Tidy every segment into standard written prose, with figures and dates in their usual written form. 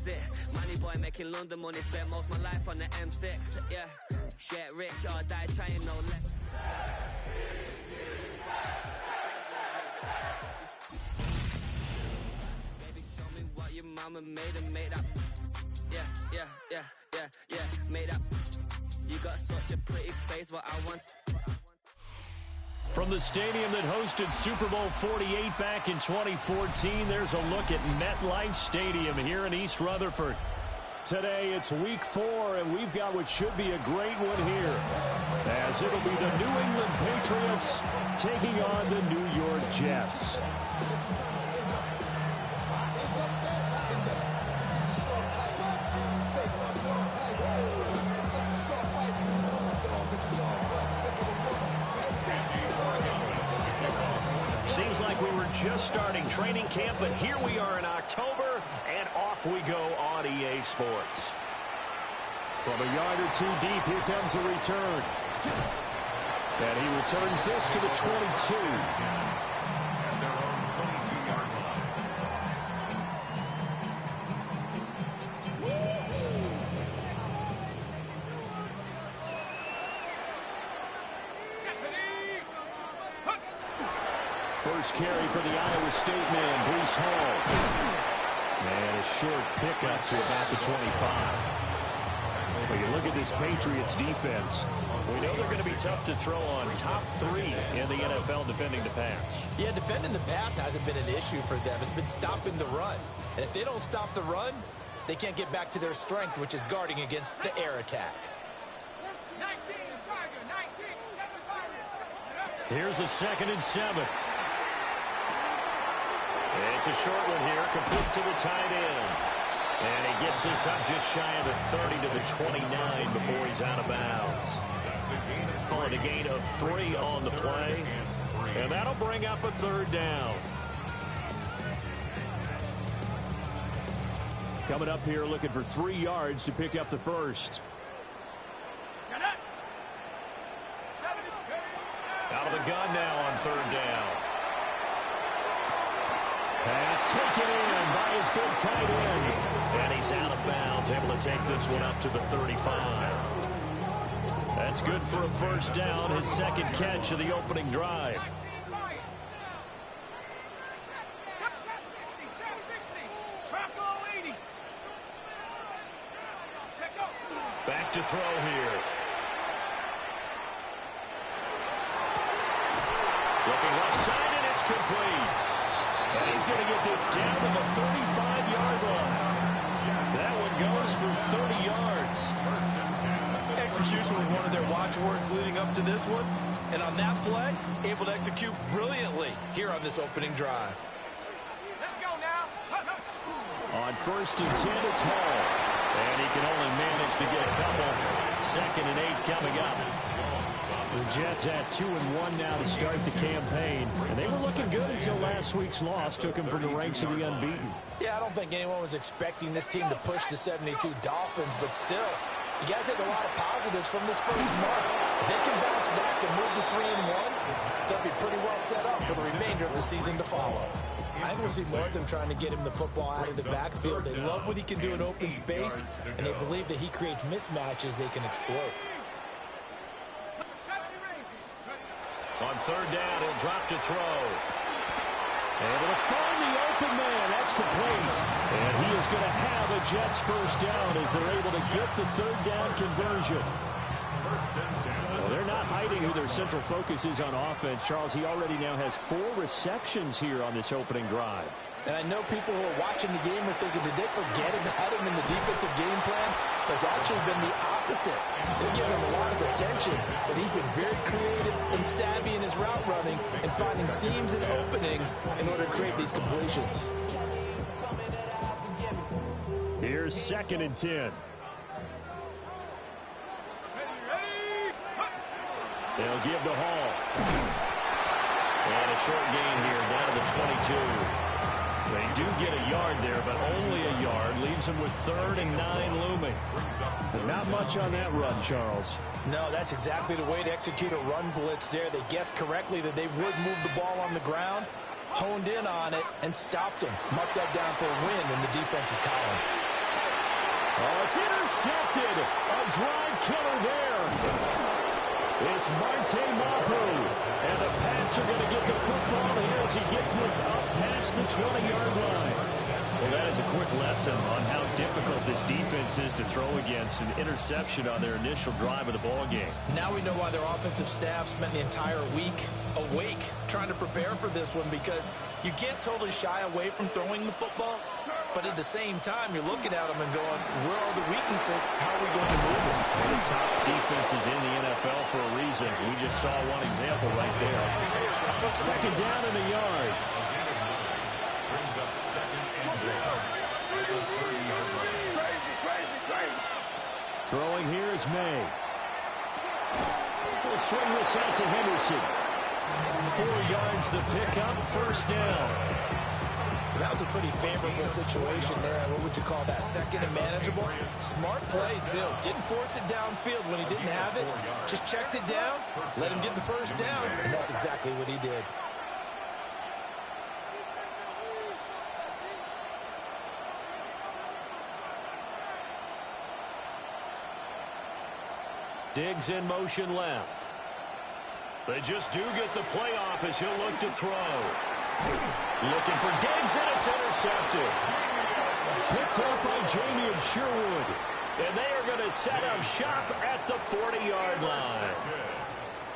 Brexit. Money boy making London money, spent most of my life on the M6. Yeah, get rich or die trying, no less. Baby, show me what your mama made and made up. Yeah, made up. You got such a pretty face, but I want. From the stadium that hosted Super Bowl 48 back in 2014, there's a look at MetLife Stadium here in East Rutherford. Today, it's Week 4, and we've got what should be a great one here, as it'll be the New England Patriots taking on the New York Jets. Seems like we were just starting training camp, but here we are in October, and off we go on EA Sports. From a yard or two deep, here comes a return. And he returns this to the 22. First carry for the Iowa State man, Breece Hall. And a short pickup to about the 25. When you look at this Patriots defense, we know they're going to be tough to throw on. Top 3 in the NFL defending the pass. Yeah, defending the pass hasn't been an issue for them. It's been stopping the run. And if they don't stop the run, they can't get back to their strength, which is guarding against the air attack. Here's a 2nd and 7. It's a short one here, complete to the tight end. And he gets us up just shy of the 30 to the 29 before he's out of bounds. Calling a gain of 3 on the play. And that'll bring up a 3rd down. Coming up here looking for 3 yards to pick up the first. Out of the gun now on 3rd down. Pass taken in by his big tight end. And he's out of bounds, able to take this one up to the 35. That's good for a 1st down, his 2nd catch of the opening drive. Back to throw here. Looking left side, and it's complete. And he's going to get this down to the 35-yard line. That one goes for 30 yards. Execution was one of their watchwords leading up to this one. And on that play, able to execute brilliantly here on this opening drive. Let's go now. On 1st and 10, it's Hall. And he can only manage to get a couple. 2nd and 8 coming up. The Jets at 2-1 now to start the campaign. And they were looking good until last week's loss took them from the ranks of the unbeaten. Yeah, I don't think anyone was expecting this team to push the 72 Dolphins, but still, you got to take a lot of positives from this first month. If they can bounce back and move to 3-1, they'll be pretty well set up for the remainder of the season to follow. I think we'll see more of them trying to get him the football out of the backfield. They love what he can do in open space, and they believe that he creates mismatches they can exploit. On 3rd down, he'll drop to throw. Able to find the open man. That's complete. And he is going to have a Jets 1st down as they're able to get the 3rd down conversion. Well, they're not hiding who their central focus is on offense. Charles, he already now has 4 receptions here on this opening drive. And I know people who are watching the game are thinking, did they forget about him in the defensive game plan? It's actually been the opposite. They're giving him a lot of attention, but he's been very creative and savvy in his route running and finding seams and openings in order to create these completions. Here's 2nd and 10. They'll give to Hall. And a short gain here down to the 22. They do get a yard there, but only a yard. Leaves them with 3rd and 9 looming. Not much on that run, Charles. No, that's exactly the way to execute a run blitz there. They guessed correctly that they would move the ball on the ground, honed in on it, and stopped them. Mark that down for a win in the defense's column. Oh, it's intercepted. A drive killer there. It's Marte Mapu. And the Pats are going to get the football here as he gets this up past the 20-yard line. Well, that is a quick lesson on how difficult this defense is to throw against. An interception on their initial drive of the ball game. Now we know why their offensive staff spent the entire week awake trying to prepare for this one, because you can't totally shy away from throwing the football, but at the same time you're looking at them and going, where are the weaknesses? How are we going to move them? One of the top defenses in the NFL for a reason. We just saw one example right there. Second down in the yard. Brings up second and goal. Throwing here is May. We'll swing this out to Henderson. 4 yards the pickup, first down. That was a pretty favorable situation there. What would you call that? Second and manageable? Smart play, too. Didn't force it downfield when he didn't have it. Just checked it down, let him get the first down, and that's exactly what he did. Diggs in motion left. They just do get the playoff as he'll look to throw. Looking for Diggs, and it's intercepted. Picked up by Jamie of Sherwood. And they are going to set up shop at the 40-yard line.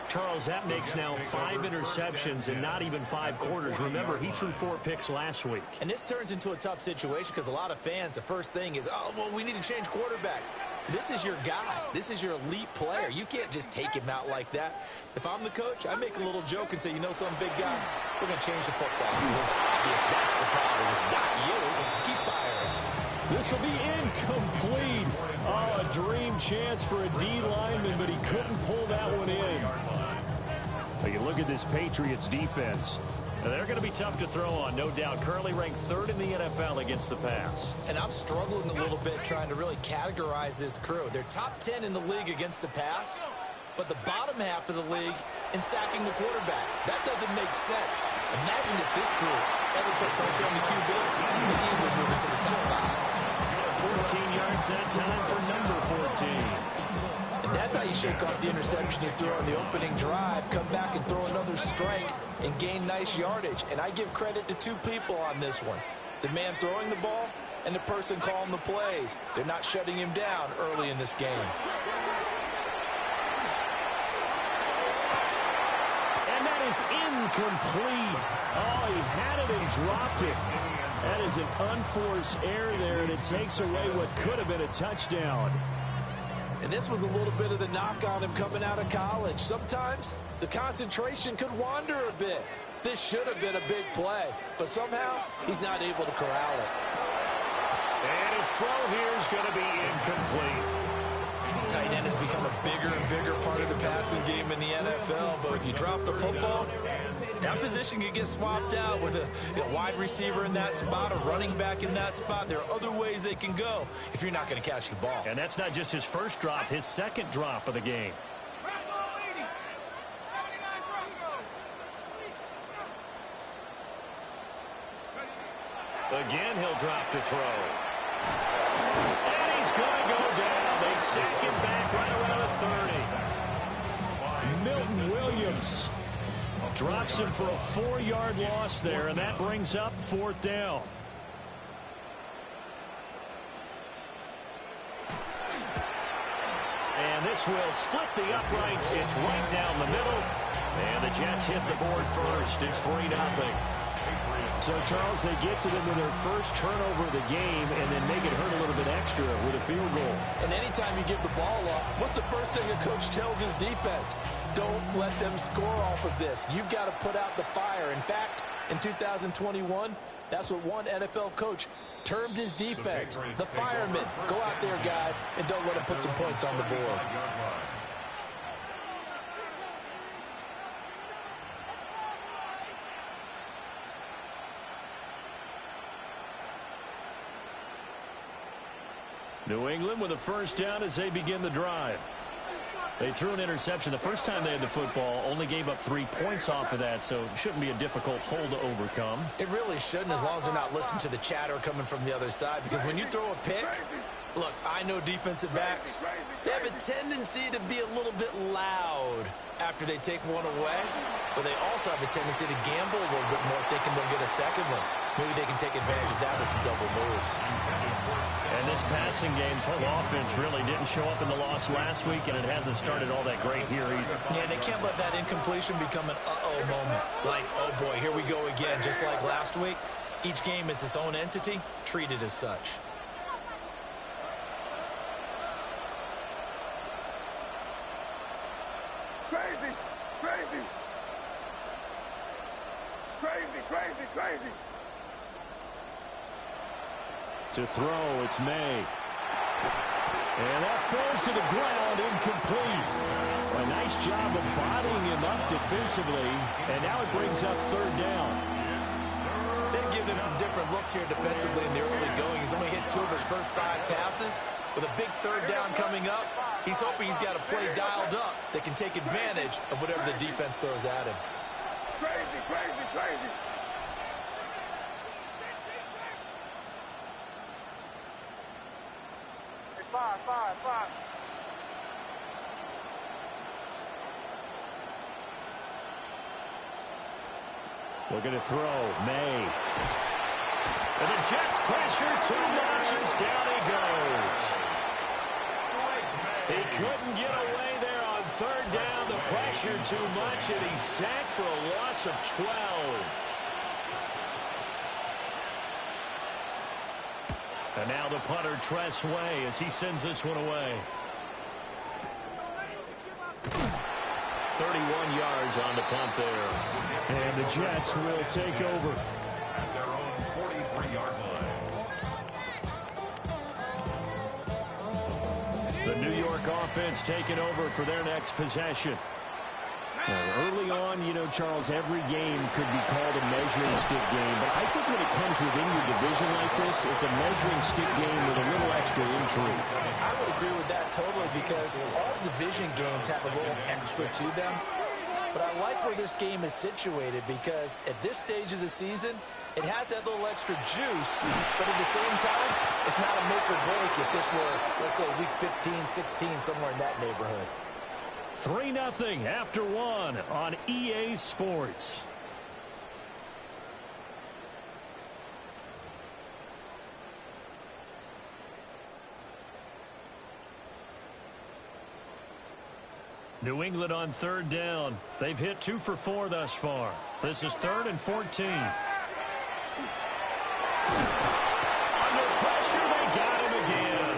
Charles, that makes now 5 interceptions in not even 5 quarters. Remember, he threw 4 picks last week. And this turns into a tough situation because a lot of fans, the first thing is, oh, well, we need to change quarterbacks. This is your guy. This is your elite player. You can't just take him out like that. If I'm the coach, I make a little joke and say, you know something, big guy? We're going to change the football. It's obvious that's the problem. It's not you. Keep firing. This will be incomplete. Oh, a dream chance for a D lineman, but he couldn't pull that one in. Now you look at this Patriots defense. Now they're going to be tough to throw on, no doubt. Currently ranked 3rd in the NFL against the pass. And I'm struggling a little bit trying to really categorize this crew. They're top 10 in the league against the pass, but the bottom half of the league in sacking the quarterback. That doesn't make sense. Imagine if this group ever put pressure on the QB. They'd easily move into the top 5. 14 yards that time for number 14. And that's how you shake off the interception you threw on the opening drive, come back and throw another strike and gain nice yardage. And I give credit to 2 people on this one. The man throwing the ball and the person calling the plays. They're not shutting him down early in this game. And that is incomplete. Oh, he had it and dropped it. That is an unforced error there, and it takes away what could have been a touchdown. And this was a little bit of the knock on him coming out of college. Sometimes the concentration could wander a bit. This should have been a big play, but somehow he's not able to corral it. And his throw here is going to be incomplete. Tight end has become a bigger and bigger part of the passing game in the NFL, but if you drop the football, that position can get swapped out with a wide receiver in that spot, a running back in that spot. There are other ways they can go if you're not going to catch the ball. And that's not just his first drop, his second drop of the game. Again, he'll drop to throw. And he's going to go down. They sack him back right around the 30. Milton Williams drops him for a 4-yard loss there, and that brings up 4th down. And this will split the uprights. It's right down the middle. And the Jets hit the board first. It's 3-0. So, Charles, they get to them with their first turnover of the game and then make it hurt a little bit extra with a field goal. And anytime you give the ball up, what's the first thing a coach tells his defense? Don't let them score off of this. You've got to put out the fire. In fact, in 2021, that's what one NFL coach termed his defense. The firemen. Go out there, guys, and don't let them put some points on the board. New England with a first down as they begin the drive. They threw an interception the first time they had the football, only gave up 3 points off of that, so it shouldn't be a difficult hole to overcome. It really shouldn't, as long as they're not listening to the chatter coming from the other side, because when you throw a pick, look, I know defensive backs, they have a tendency to be a little bit loud after they take one away, but they also have a tendency to gamble a little bit more, thinking they'll get a second one. Maybe they can take advantage of that with some double moves. And this passing game's whole offense really didn't show up in the loss last week, and it hasn't started all that great here either. Yeah, they can't let that incompletion become an uh-oh moment. Like, oh boy, here we go again. Just like last week, each game is its own entity, treated as such. Crazy, crazy. Crazy, crazy, crazy. To throw, it's May. And that falls to the ground, incomplete. A nice job of bodying him up defensively, and now it brings up third down. They've given him some different looks here defensively in the early going. He's only hit 2 of his first 5 passes. With a big third down coming up, he's hoping he's got a play dialed up that can take advantage of whatever the defense throws at him. Crazy, crazy, crazy. Five. Looking to throw, May. And the Jets pressure 2 notches, down he goes. He couldn't get away there on third down. The pressure too much, and he's sacked for a loss of 12. And now the punter, Tress Way, as he sends this one away. 31 yards on the punt there. And the Jets will take over. At their own 43-yard line. The New York offense taking over for their next possession. Early on, you know, Charles, every game could be called a measuring stick game. But I think when it comes within your division like this, it's a measuring stick game with a little extra intrigue. I would agree with that totally, because all division games have a little extra to them. But I like where this game is situated, because at this stage of the season, it has that little extra juice, but at the same time, it's not a make or break if this were, let's say, week 15, 16, somewhere in that neighborhood. 3-0 after 1 on EA Sports. New England on third down. They've hit 2 for 4 thus far. This is 3rd and 14. Under pressure, they got him again.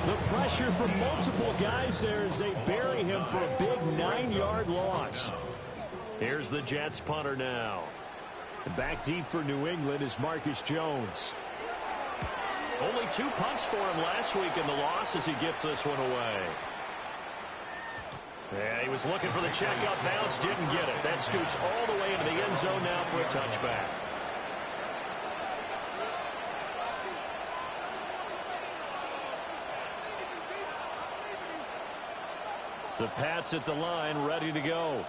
The pressure from multiple guys there as they bury him for a big 9-yard loss. Here's the Jets punter now. Back deep for New England is Marcus Jones. Only 2 punts for him last week in the loss as he gets this one away. Yeah, he was looking for the check-up bounce, didn't get it. That scoots all the way into the end zone now for a touchback. The Pats at the line, ready to go.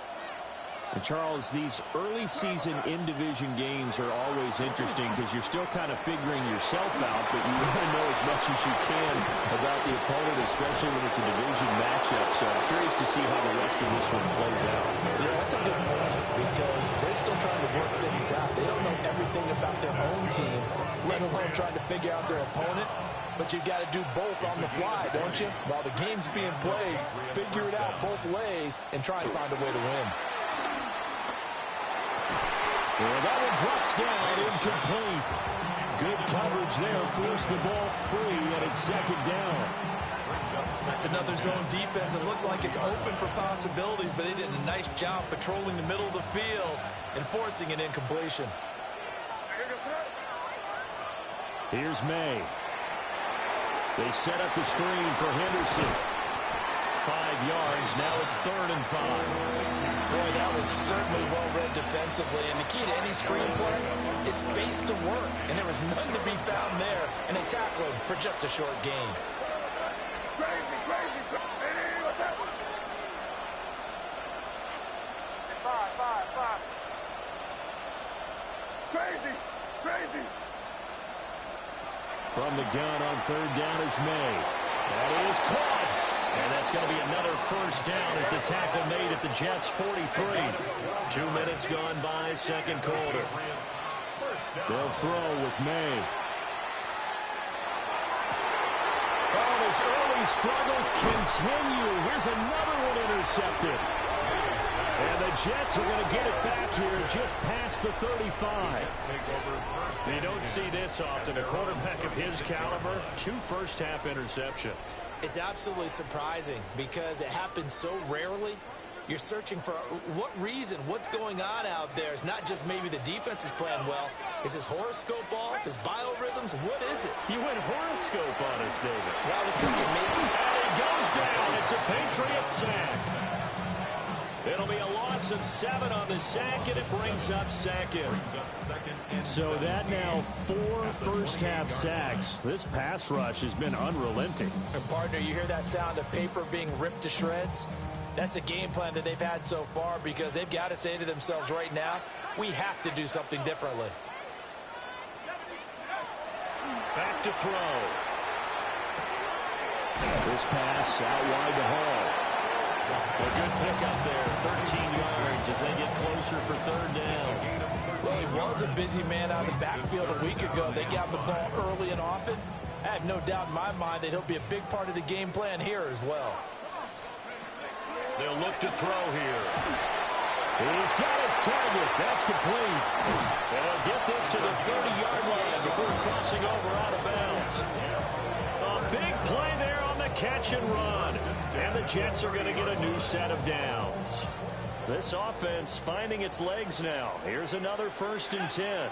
And Charles, these early season in-division games are always interesting because you're still kind of figuring yourself out, but you want to know as much as you can about the opponent, especially when it's a division matchup. So I'm curious to see how the rest of this one plays out. Yeah, that's a good point, because they're still trying to work things out. They don't know everything about their own team, let alone trying to figure out their opponent. But you've got to do both on the fly, don't you? While the game's being played, figure it out both ways and try and find a way to win. Well, that one drops down, incomplete. Good coverage there, forced the ball free, and it's 2nd down. It's another zone defense. It looks like it's open for possibilities, but they did a nice job patrolling the middle of the field and forcing an incompletion. Here's May. They set up the screen for Henderson. 5 yards. Now it's 3rd and 5. Boy, that was certainly well-read defensively. And the key to any screen play is space to work. And there was none to be found there. And they tackled for just a short gain. Crazy, crazy, crazy. What's up? five. Crazy, crazy. From the gun on third down is May. That is caught. And that's going to be another first down as the tackle made at the Jets' 43. 2 minutes gone by, second quarter. They'll throw with May. Oh, his early struggles continue. Here's another one intercepted. And the Jets are going to get it back here just past the 35. You don't see this often. A quarterback of his caliber, 2 first-half interceptions. It's absolutely surprising because it happens so rarely. You're searching for what reason, what's going on out there. It's not just maybe the defense is playing well. Is his horoscope off? His biorhythms? What is it? You went horoscope on us, David. Well, I was thinking maybe. And he goes down. It's a Patriot sack. It'll be a loss of 7 on the sack, and it brings up second. So that now 4 first-half sacks. This pass rush has been unrelenting. And partner, you hear that sound of paper being ripped to shreds? That's the game plan that they've had so far because they've got to say to themselves right now, we have to do something differently. Back to throw. This pass out wide to Hall. A good pickup there, 13 yards as they get closer for third down. Well, he was a busy man out of the backfield a week ago. They got the ball early and often. I have no doubt in my mind that he'll be a big part of the game plan here as well. They'll look to throw here. He's got his target. That's complete. And he'll get this to the 30-yard line before crossing over out of bounds. A big play there on the catch and run. And the Jets are going to get a new set of downs. This offense finding its legs now. Here's another 1st and 10.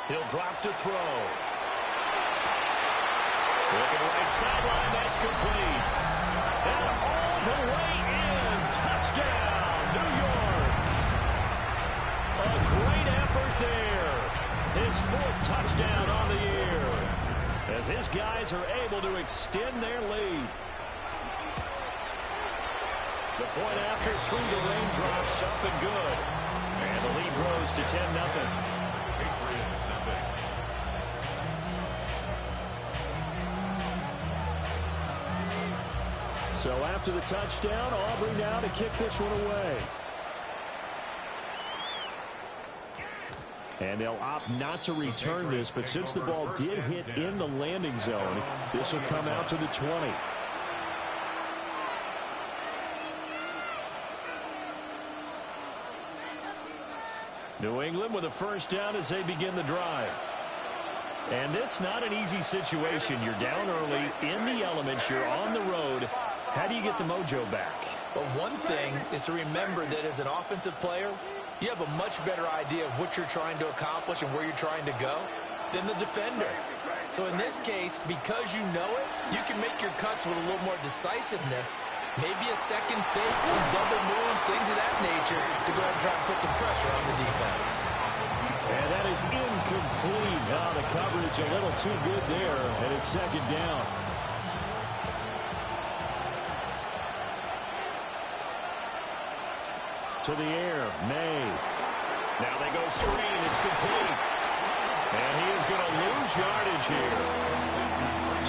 He'll drop to throw. Looking right sideline, that's complete. And all the way in. Touchdown, New York. A great effort there. His 4th touchdown on the year. As his guys are able to extend their lead. The point after through the raindrops up and good. And the lead grows to 10-0. So after the touchdown, Aubrey now to kick this one away. And they'll opt not to return this, but since the ball did hit in the landing zone, this will come out to the 20. New England with a first down as they begin the drive. And this not an easy situation. You're down early, in the elements, you're on the road. How do you get the mojo back? Well, one thing is to remember that as an offensive player, you have a much better idea of what you're trying to accomplish and where you're trying to go than the defender. So in this case, because you know it, you can make your cuts with a little more decisiveness, maybe a second fake, some double moves, things of that nature to go ahead and try and put some pressure on the defense. And that is incomplete. Now the coverage a little too good there, and it's second down. To the air, May. Now they go screen, it's complete. And he is going to lose yardage here.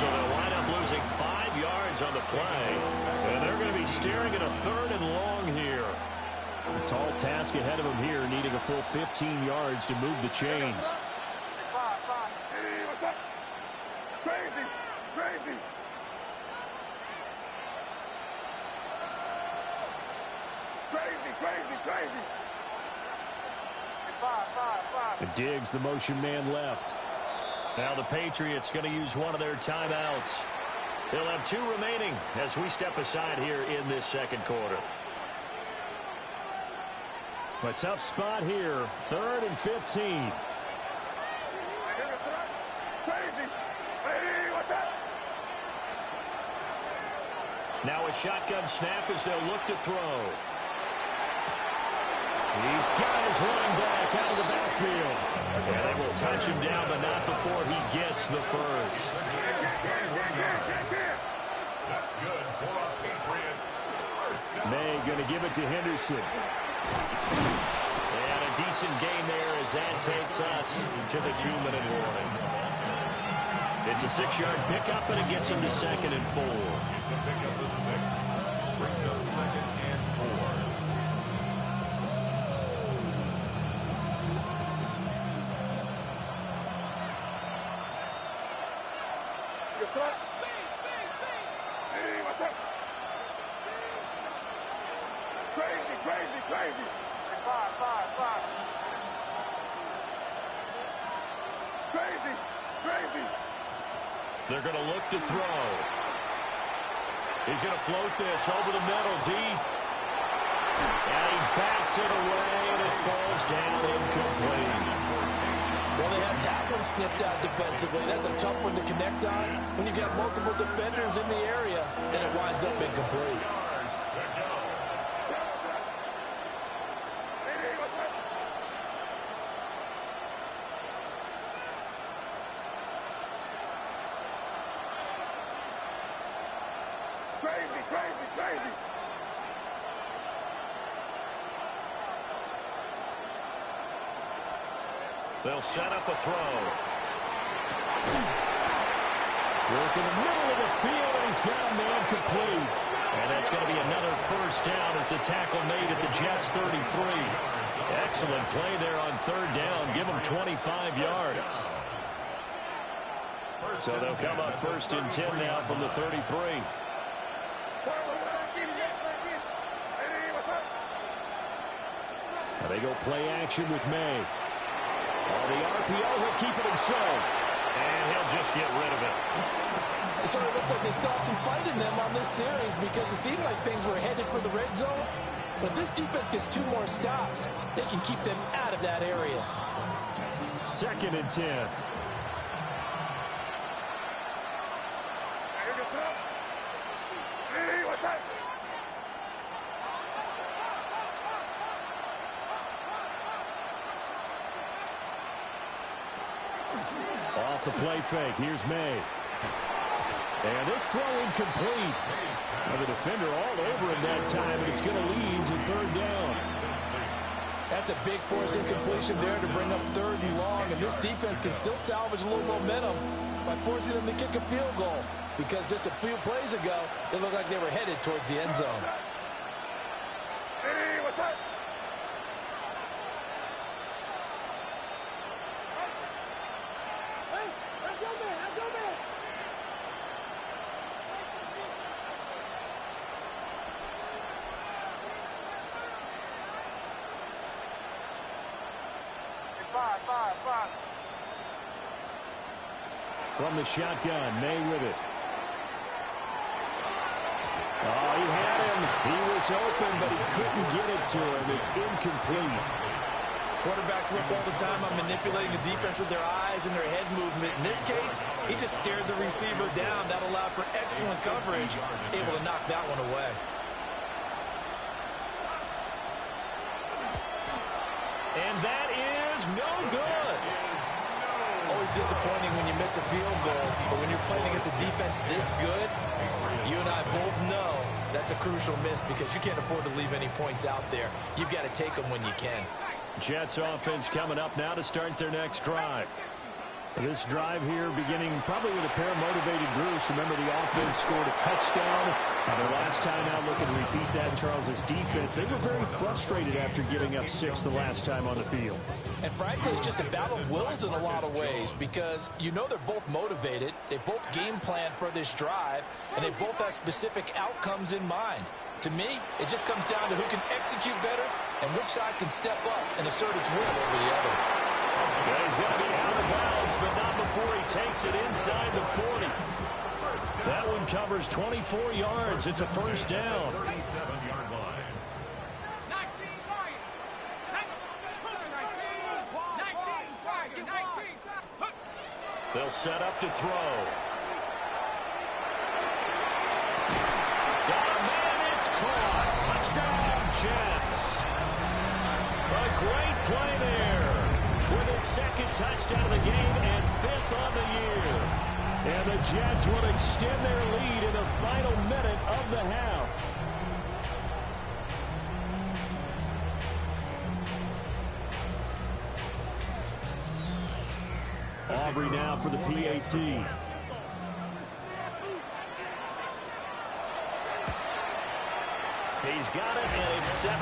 So they'll wind up losing 5 yards on the play. And they're going to be staring at a 3rd and long here. A tall task ahead of him here, needing a full 15 yards to move the chains. Hey, what's up? Crazy, crazy. Crazy. And Diggs, the motion man, left. Now the Patriots going to use one of their timeouts. They'll have 2 remaining as we step aside here in this second quarter. A tough spot here, 3rd and 15. Crazy. Hey, what's up? Now a shotgun snap as they'll look to throw. He's got his running back out of the backfield. And they will touch him down, but not before he gets the first. That's good for our Patriots. May going to give it to Henderson. And a decent gain there as that takes us to the 2-minute warning. It's a 6-yard pickup, and it gets him to 2nd and 4. It's a pickup of 6. Brings up 2nd and 4. Hey, what's up? Crazy, crazy, crazy. Five. Crazy, crazy. They're going to look to throw. He's going to float this over the middle, deep. And he backs it away, and it falls down incomplete. Well, they had that one snipped out defensively. That's a tough one to connect on when you've got multiple defenders in the area, and it winds up incomplete. Crazy. They'll set up a throw. Work in the middle of the field, and he's got a man complete. And that's going to be another first down as the tackle made at the Jets' 33. Excellent play there on 3rd down. Give them 25 yards. So they'll come up 1st and 10 now from the 33. Now they go play action with May. Oh, the RPO, he'll keep it himself. And he'll just get rid of it. It sort of looks like they still have some fight in them on this series because it seemed like things were headed for the red zone. But this defense gets 2 more stops. They can keep them out of that area. 2nd and 10. Hey, what's up? Off the play fake. Here's May. And this throw incomplete. Now the defender all over him that time, and it's going to lead to 3rd down. That's a big force incompletion there to bring up 3rd and long, and this defense can still salvage a little momentum by forcing them to kick a field goal because just a few plays ago, it looked like they were headed towards the end zone. Hey, what's up? Hey, that's your man. Five. From the shotgun, May with it. Oh, he had him. He was open, but he couldn't get it to him. It's incomplete. Quarterbacks work all the time on manipulating the defense with their eyes and their head movement. In this case, he just stared the receiver down. That allowed for excellent coverage, able to knock that one away. And that is no good. Always disappointing when you miss a field goal, but when you're playing against a defense this good, you and I both know that's a crucial miss because you can't afford to leave any points out there. You've got to take them when you can. Jets offense coming up now to start their next drive. This drive here beginning probably with a pair of motivated groups. Remember, the offense scored a touchdown. Their last time out, looking to repeat that in Charles's defense. They were very frustrated after giving up 6 the last time on the field. And frankly, it's just a battle of wills in a lot of ways because you know they're both motivated. They both game plan for this drive, and they both have specific outcomes in mind. To me, it just comes down to who can execute better and which side can step up and assert its will over the other. Yeah, he's going to be out of bounds, but not before he takes it inside the 40. That one covers 24 yards. It's a first down. 37-yard line. They'll set up to throw. Got a man, it's caught. Touchdown, Jets. play there with his second touchdown of the game and 5th on the year. And the Jets will extend their lead in the final minute of the half. Aubrey now for the PAT. He's got it, and it's 17-0.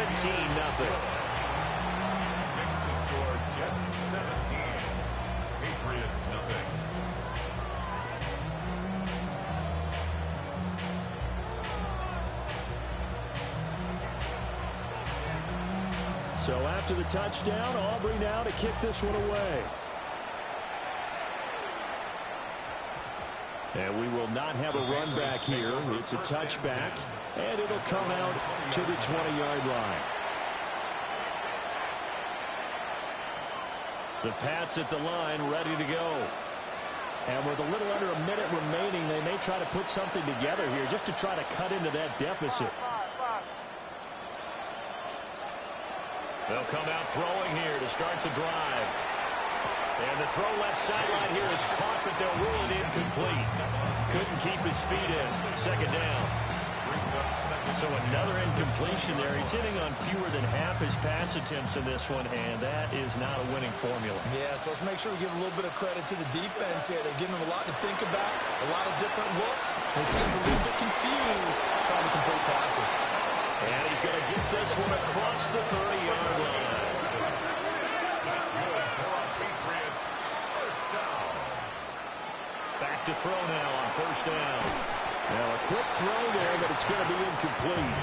Makes the score Jets 17, Patriots nothing. So after the touchdown, Aubrey now to kick this one away. And we will not have a run back here. It's a touchback, and it'll come out to the 20-yard line. The Pats at the line, ready to go. And with a little under a minute remaining, they may try to put something together here just to try to cut into that deficit. They'll come out throwing here to start the drive. And the throw left sideline here is caught, but they'll rule it incomplete. Couldn't keep his feet in. Second down. So another incompletion there. He's hitting on fewer than half his pass attempts in this one, and that is not a winning formula. Yeah, so let's make sure we give a little bit of credit to the defense here. They're giving him a lot to think about, a lot of different looks. And he seems a little bit confused trying to complete passes. And he's going to get this one across the 30-yard line. That's good for our Patriots. First down. Back to throw now on first down. Now a quick throw there, but it's going to be incomplete.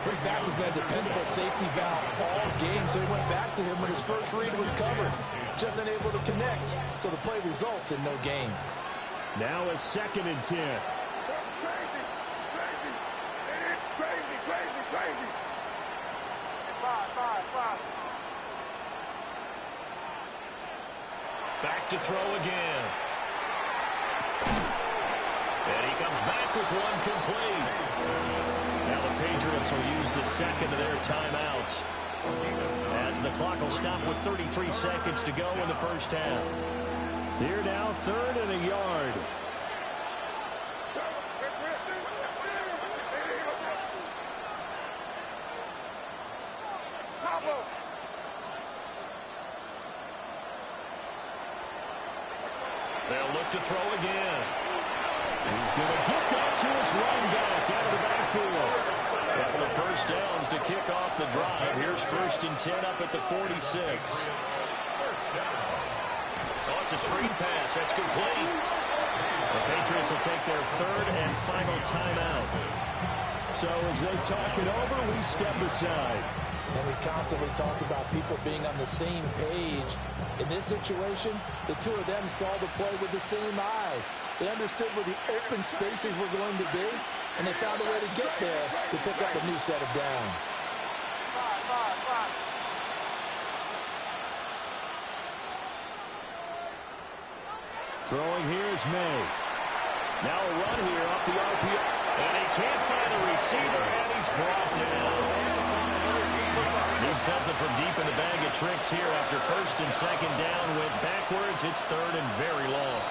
His back has been a dependable safety valve all game, so he went back to him when his first read was covered. Just unable to connect, so the play results in no gain. Now a 2nd and 10. Crazy. Five. Back to throw again. And he comes back with one complete. Now the Patriots will use the second of their timeouts, as the clock will stop with 33 seconds to go in the first half. Here now, 3rd and a yard. They'll look to throw again. He's going to get that to his running back out of the backfield. Couple of first downs to kick off the drive. Here's 1st and 10 up at the 46. Oh, it's a screen pass. That's complete. The Patriots will take their 3rd and final timeout. So as they talk it over, we step aside. And we constantly talk about people being on the same page. In this situation, the two of them saw the play with the same eyes. They understood where the open spaces were going to be, and they found a way to get there to pick up a new set of downs. Throwing here is May. Now a run here off the RPO. And he can't find a receiver, and he's brought down. Needs something from deep in the bag of tricks here after 1st and 2nd down. Went backwards. It's 3rd and very long.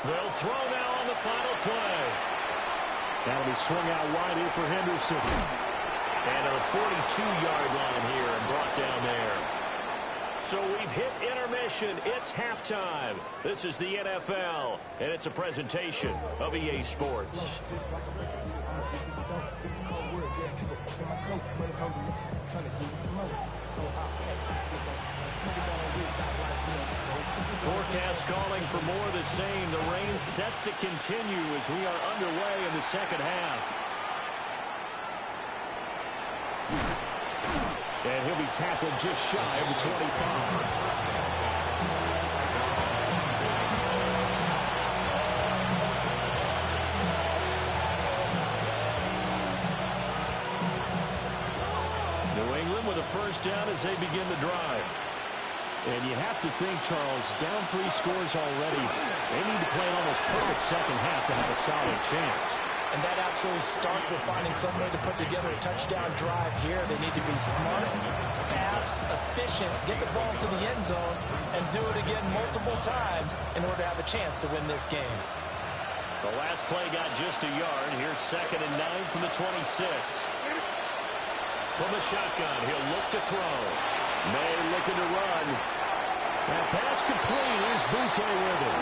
They'll throw now on the final play. That'll be swung out wide here for Henderson. And a 42-yard line here and brought down there. So we've hit intermission. It's halftime. This is the NFL, and it's a presentation of EA Sports. Forecast calling for more of the same. The rain set to continue as we are underway in the second half. And he'll be tackled just shy of the 25. With a first down as they begin the drive. And you have to think, Charles, down 3 scores already. They need to play an almost perfect second half to have a solid chance. And that absolutely starts with finding some way to put together a touchdown drive here. They need to be smart, fast, efficient, get the ball to the end zone, and do it again multiple times in order to have a chance to win this game. The last play got just a yard. Here's 2nd and 9 from the 26. From the shotgun, he'll look to throw. May looking to run. That pass complete. Here's Butte with it.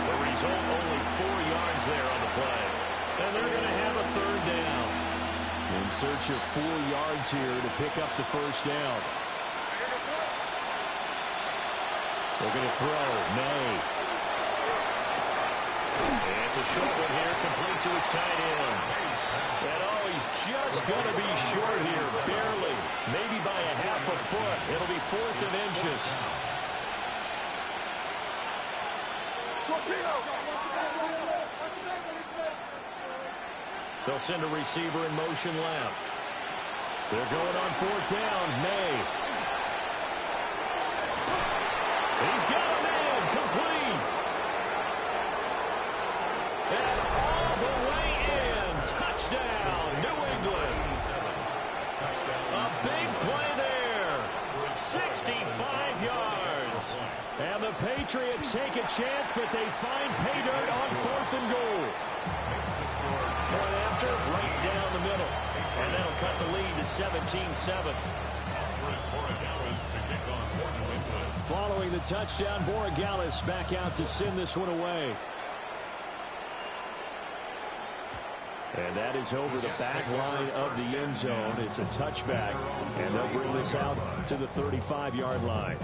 The result, only 4 yards there on the play. And they're going to have a 3rd down. In search of 4 yards here to pick up the 1st down. Looking to throw. May. And it's a short one here, complete to his tight end. And oh, he's just going to be short here, barely. Maybe by a half a foot. It'll be 4th and inches. They'll send a receiver in motion left. They're going on 4th down. May. He's got a man. Complete. And all the way in. Touchdown, New England. A big play there. 65 yards. And the Patriots take a chance, but they find pay dirt on 4th and goal. Point after, right down the middle. And that'll cut the lead to 17-7. Following the touchdown, Borregales back out to send this one away. And that is over the back line of the end zone. It's a touchback, and they'll bring this out to the 35-yard line.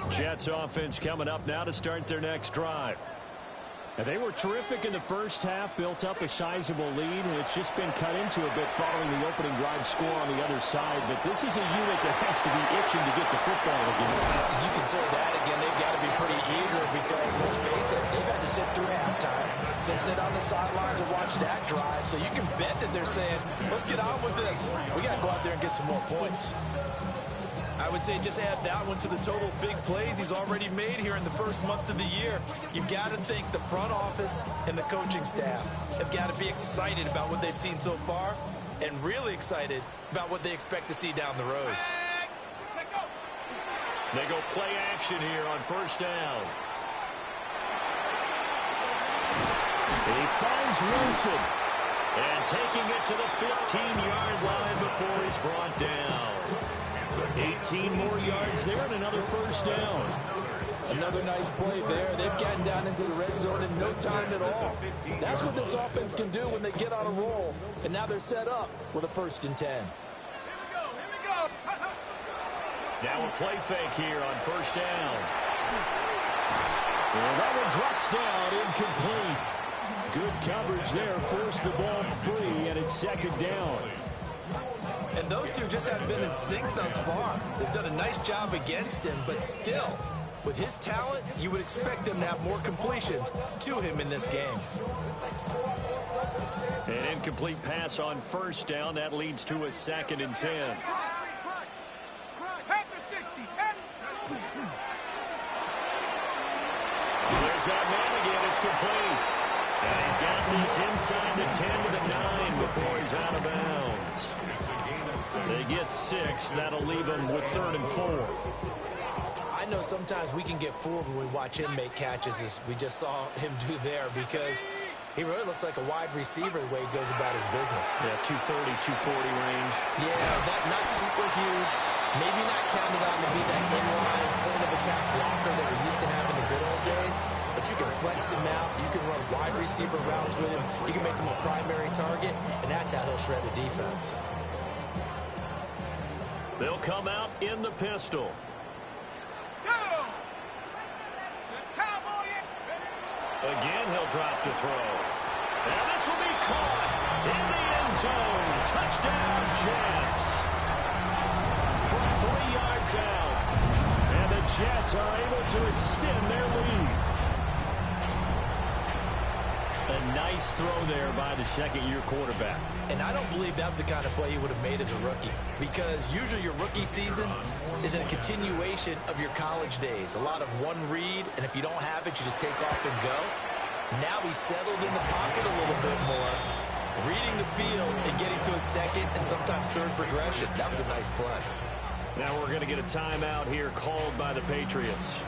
Jets offense coming up now to start their next drive. And they were terrific in the first half, built up a sizable lead, and it's just been cut into a bit following the opening drive score on the other side. But this is a unit that has to be itching to get the football again. You can say that again. They've got to be pretty eager because, let's face it, they've had to sit through halftime. They sit on the sidelines and watch that drive. So you can bet that they're saying, let's get on with this. We got to go out there and get some more points. I would say just add that one to the total big plays he's already made here in the first month of the year. You've got to think the front office and the coaching staff have got to be excited about what they've seen so far and really excited about what they expect to see down the road. They go play action here on 1st down. He finds Wilson. And taking it to the 15-yard line before he's brought down. 18 more yards there and another 1st down. Another nice play there. They've gotten down into the red zone in no time at all. That's what this offense can do when they get on a roll. And now they're set up with a 1st and 10. Here we go. Now a play fake here on 1st down. And that one drops down, incomplete. Good coverage there, forced the ball free, and it's 2nd down. And those two just haven't been in sync thus far. They've done a nice job against him, but still, with his talent, you would expect them to have more completions to him in this game. An incomplete pass on 1st down. That leads to a 2nd and 10. There's that man again. It's complete. And he's got these inside the 10 to the 9 before he's out of bounds. They get 6. That'll leave them with 3rd and 4. I know sometimes we can get fooled when we watch him make catches, as we just saw him do there, because he really looks like a wide receiver the way he goes about his business. Yeah, 230, 240 range. Yeah, not super huge. Maybe not counted on to be that inline point-of-attack blocker that we used to have in the good old days, but you can flex him out. You can run wide receiver routes with him. You can make him a primary target, and that's how he'll shred the defense. They'll come out in the pistol. Again, he'll drop to throw. And this will be caught in the end zone. Touchdown, Jets. From 3 yards out. And the Jets are able to extend their lead. A nice throw there by the second-year quarterback. And I don't believe that was the kind of play he would have made as a rookie, because usually your rookie season is a continuation of your college days. A lot of one read, and if you don't have it, you just take off and go. Now he's settled in the pocket a little bit more, reading the field and getting to a second and sometimes third progression. That was a nice play. Now we're going to get a timeout here called by the Patriots.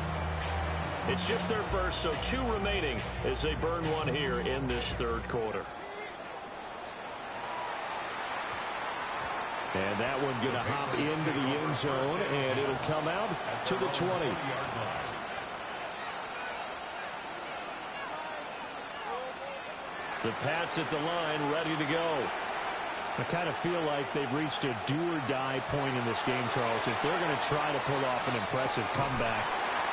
It's just their first, so 2 remaining as they burn one here in this third quarter. And that one going to hop into the end zone, and it'll come out to the 20. The Pats at the line, ready to go. I kind of feel like they've reached a do-or-die point in this game, Charles. If they're going to try to pull off an impressive comeback,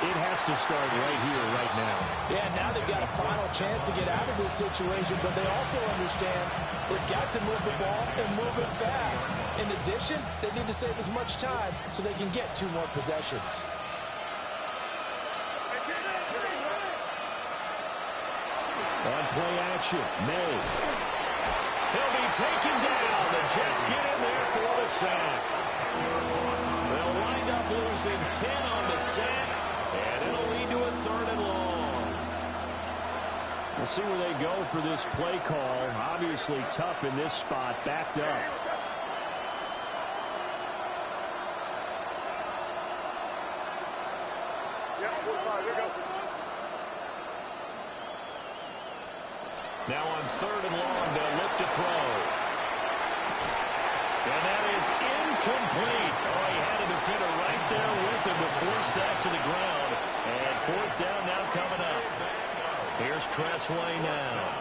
it has to start right here, right now. Yeah, now they've got a final chance to get out of this situation, but they also understand they've got to move the ball and move it fast. In addition, they need to save as much time so they can get 2 more possessions. On play action, May. He'll be taken down. The Jets get in there for the sack. They'll wind up losing 10 on the sack, and it'll lead to a 3rd and long. We'll see where they go for this play call. Obviously tough in this spot, backed up. Now on 3rd and long, they'll look to throw. And that is incomplete. Oh, he had a defender right there with him to force that to the ground. And 4th down now coming up. Here's Tressway now.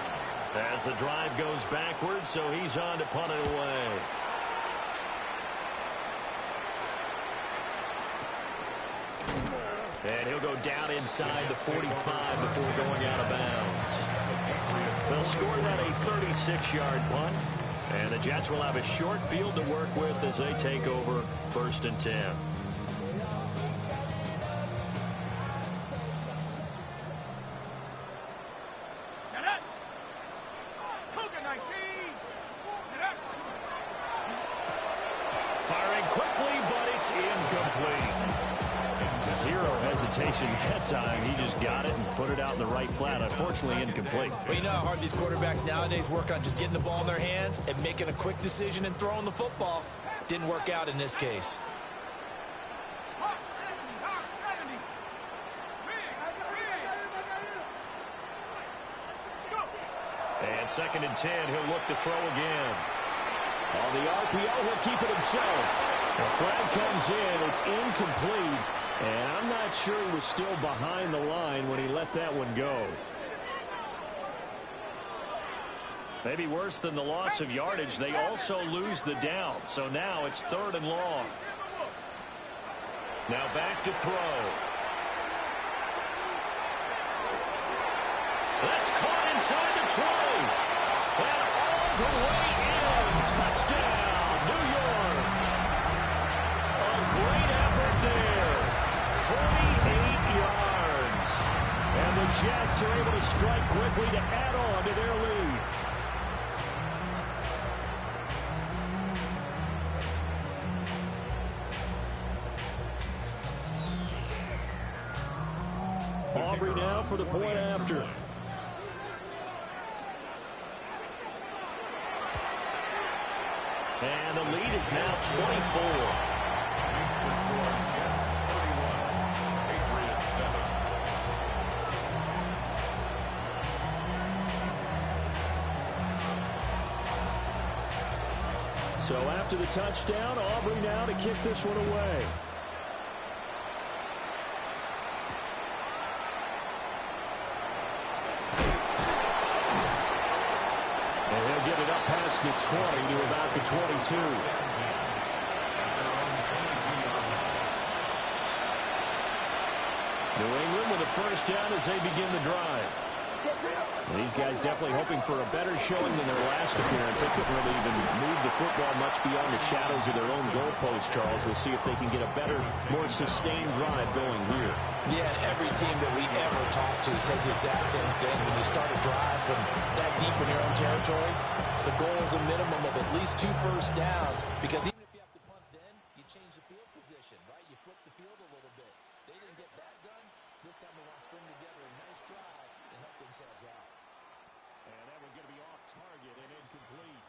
As the drive goes backwards, so he's on to punt it away. And he'll go down inside the 45 before going out of bounds. They'll score that a 36-yard punt. And the Jets will have a short field to work with as they take over 1st and 10. Firing quickly, but it's incomplete. 0 hesitation that time. He just got it and put it out in the right flat. Unfortunately, incomplete. Well, you know how hard these quarterbacks nowadays work on just getting the ball in their hands and making a quick decision and throwing the football. Didn't work out in this case. And 2nd and 10, he'll look to throw again. On the RPO, he'll keep it himself. The flag comes in. It's incomplete. And I'm not sure he was still behind the line when he let that one go. Maybe worse than the loss of yardage, they also lose the down. So now it's 3rd and long. Now back to throw. That's caught inside the 20. And all the way in. Touchdown, New York. A great effort there. 48 yards. And the Jets are able to strike quickly to add on to their lead. Aubrey now for the point after. And the lead is now 24. Makes the score Jets 31, Patriots 7. So after the touchdown, Aubrey now to kick this one away. And he'll get it up past the 20 to about the 22. New England with a first down as they begin the drive. These guys definitely hoping for a better showing than their last appearance. They couldn't really even move the football much beyond the shadows of their own goalpost, Charles. We'll see if they can get a better, more sustained drive going here. Yeah, and every team that we ever talk to says the exact same thing. When you start a drive from that deep in your own territory, the goal is a minimum of at least 2 first downs, because even if you have to punt then, you change the field position, right? You flip the field a little bit. They didn't get that done. This time they want to string together a nice drive and help themselves out. And that one's going to be off target and incomplete.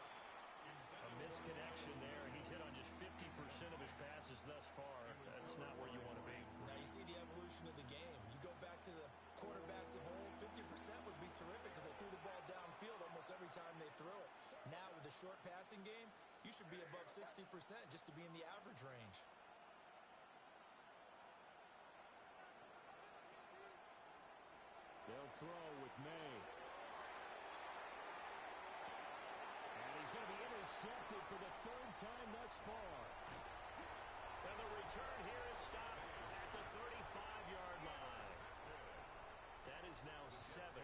A misconnection there. He's hit on just 50% of his passes thus far. That's not where you want to be. Now you see the evolution of the game. You go back to the quarterbacks of old, 50% would be terrific because they threw the ball downfield almost every time they threw it. Now with the short passing game, you should be above 60% just to be in the average range. They'll throw with May. And he's going to be intercepted for the 3rd time thus far. And the return here is stopped at the 35-yard line. That is now 7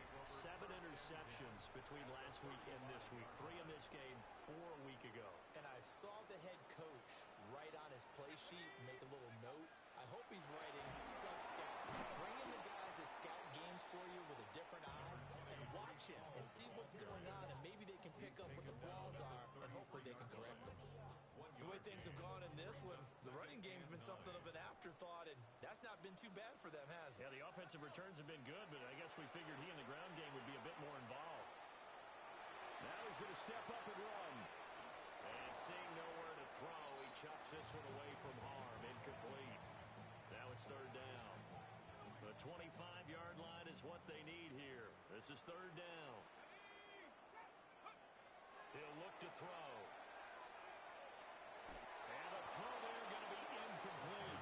interceptions between last week and this week. 3 in this game, 4 a week ago. And I saw the head coach write on his play sheet, make a little note. I hope he's writing self-scout. Bring in the guys that scout games for you with a different eye and watch him and see what's going on, and maybe they can pick up what the flaws are, and hopefully they can correct them. The way things have gone in this one, the running game's been something of an afterthought, and that's not been too bad for them, has it? Yeah, the offensive returns have been good, but I guess we figured he in the ground game would be a bit more involved. Now he's going to step up and run. And seeing nowhere to throw, he chucks this one away from harm. Incomplete. Now it's 3rd down. The 25-yard line is what they need here. This is 3rd down. He'll look to throw. And the throw there going to be incomplete.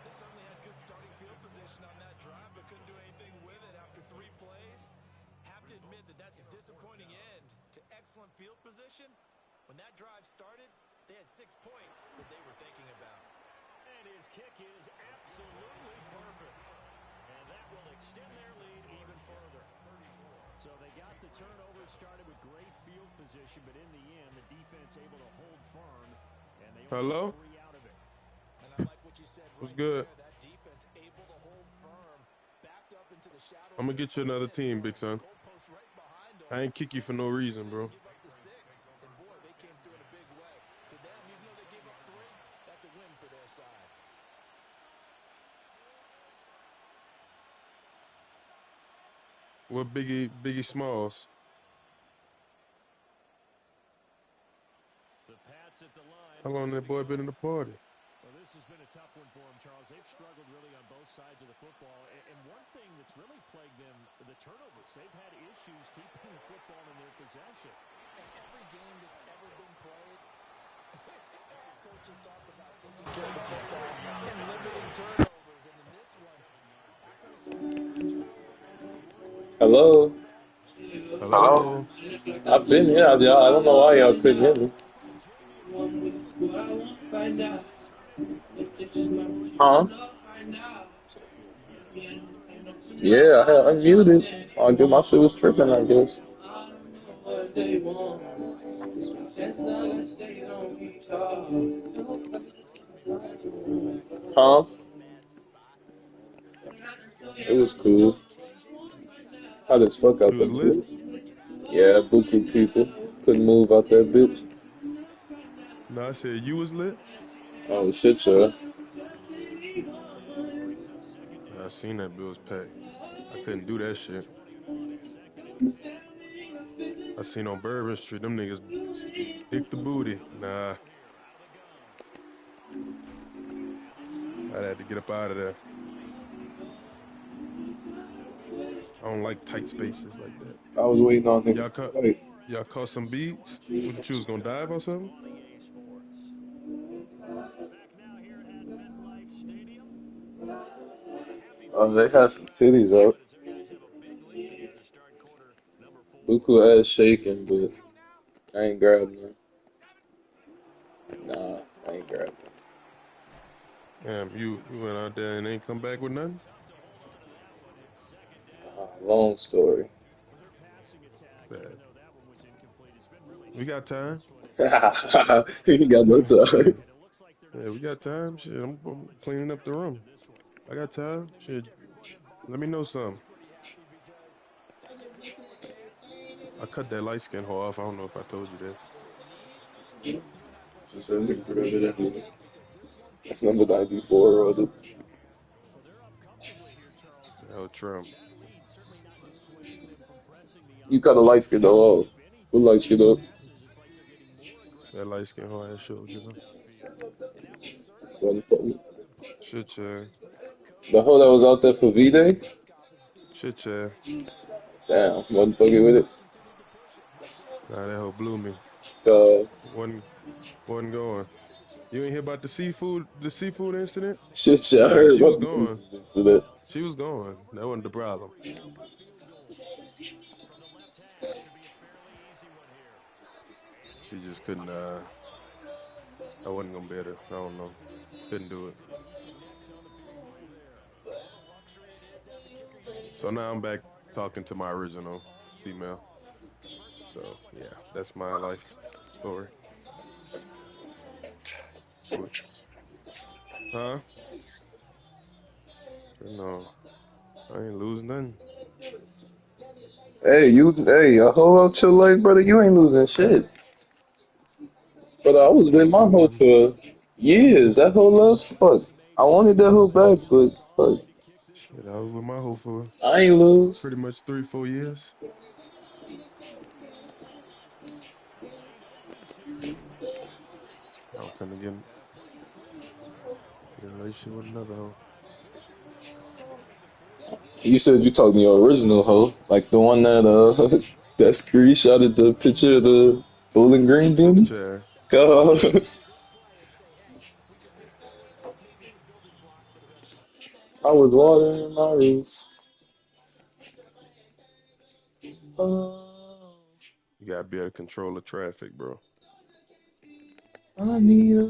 They certainly had good starting field position on that drive, but couldn't do anything with it after 3 plays. Have to admit that that's a disappointing end to excellent field position. When that drive started, they had 6 points that they were thinking about. And his kick is absolutely perfect. And that will extend their lead even further. So they got the turnover started with great field position, but in the end, the defense able to hold firm. And they only got 3 out of it. And I like what you said right What's good? there. That defense able to hold firm, backed up into the shadow. I'm gonna get you another team, big son. I ain't kick you for no reason, bro. Give up the 6, and boy, they came through in a big way. To them, even though they gave up 3, that's a win for their side. What Biggie Smalls? The Pats at the line. How long that boy been in the party? Well, this has been a tough one for them, Charles. They've struggled really on both sides of the football. And one thing that's really plagued them, the turnovers. They've had issues keeping the football in their possession. And every game that's ever been played, coaches talk about taking care of the football and limiting turnovers. And in this one, after a certain Hello? Hello. I've been here, y'all. I don't know why y'all couldn't hear me. Huh? Yeah, I had unmuted. I guess my shit was tripping, I guess. Huh? It was cool. Hot as fuck out It there. was lit. Yeah, buku people. Couldn't move out that bitch. No, I said you was lit. Oh, shit, y'all. I seen that bill was packed. I couldn't do that shit. I seen on Bourbon Street, them niggas dick the booty. Nah. I had to get up out of there. I don't like tight spaces like that. I was waiting on niggas to fight. Y'all caught some beats? What you was gonna dive or something? They had some titties out. Buku ass shaking, but I ain't grabbing them. Nah, I ain't grabbing them. Damn, you went out there and ain't come back with nothing? Long story. Bad. We got time. You got no time. Yeah, we got time. Shit, I'm cleaning up the room. I got time. Shit, let me know something. I cut that light skin hole off. I don't know if I told you that. Just a nigga for that. That's number 94, or the Oh, Trump. you got a light skin though. Oh, who light skin up? That light skin hole I showed you, know. Motherfucker. Shit, yeah. The hoe that was out there for V-Day? Shit, yeah. Damn, motherfucker with it. Nah, that hoe blew me. Uh, Wasn't, wasn't going. You ain't hear about the seafood incident? shit, yeah, I Nah, heard she was about this gone. incident. She was gone. That wasn't the problem. She just couldn't, I wasn't gonna be able to, I don't know. Couldn't do it. So now I'm back talking to my original female. So yeah, that's my life story. Switch. Huh? No, I ain't losing nothing. Hey, a hoe out your life, brother. You ain't losing shit. Brother, I was I'm with my losing hoe nothing. for years. That hoe left. Fuck. I wanted that hoe back, but fuck, Shit, I was with my hoe for I ain't lose. pretty much 3, 4 years. I'm finna get in a relationship with another hoe. You said you talking to your original hoe, like the one that that screenshotted the picture of the Bowling Green dude. Chair. God, I was watering my roots. Oh, You gotta be able to control the traffic, bro. I need a